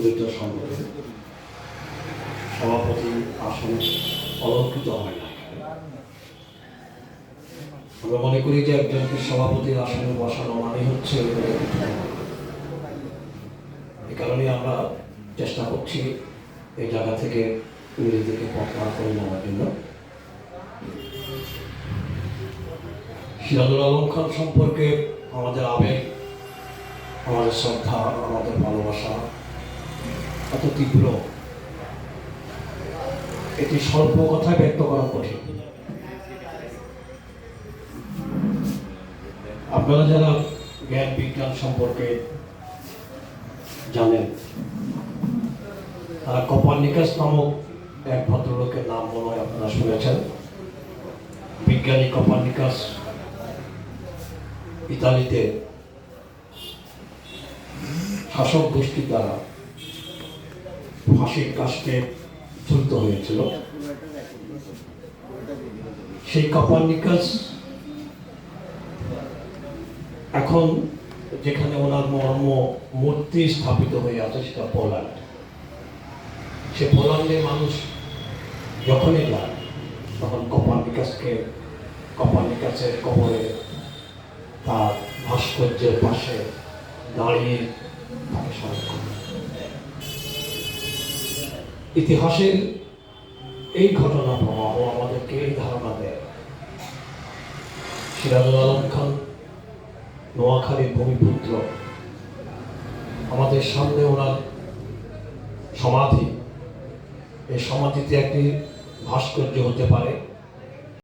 দরিদ্র সংগঠন সভাপতি আসনে অলঙ্কৃত হয় না। আমরা মনে করি যে একজনকে সভাপতির আসনে বসানো মানে হচ্ছে এই কারণে আমরা চেষ্টা করছি এই জায়গা থেকে নিজেদেরকে প্রত্যাহার করে নেওয়ার জন্য। সিরাজুল আলম খান সম্পর্কে আমাদের আবেগ, আমাদের শ্রদ্ধা, আমাদের ভালোবাসা এত তীব্র, এটি স্বল্প কথায় ব্যক্ত করা কঠিন। আপনারা যারা জ্ঞান বিজ্ঞান সম্পর্কে জানেন, তারা কোপার্নিকাস নামক এক ভদ্রলোকের নাম মনে হয় আপনারা শুনেছেন। বিজ্ঞানী কোপার্নিকাস ইতালিতে শাসক গোষ্ঠীর দ্বারা ফাঁসির কাস্টে ঝুলতে হয়েছিল। সেই কোপার্নিকাস এখন যেখানে ওনার মূর্তি স্থাপিত হয়ে আছে সেটা পোল্যান্ড। সে পোল্যান্ডের মানুষ যখনই যায় তখন কোপার্নিকাসের কবরে তার ভাস্কর্যের পাশে দাঁড়িয়ে তাকে স্মরণ করে। ইতিহাসের এই ঘটনা প্রবাহ আমাদেরকে এই ধারণা দেয় সিরাজুল আলম খান নোয়াখালীর ভূমিপুত্র। আমাদের সামনে ওনার সমাধি, এই সমাধিতে একটি ভাস্কর্য হতে পারে,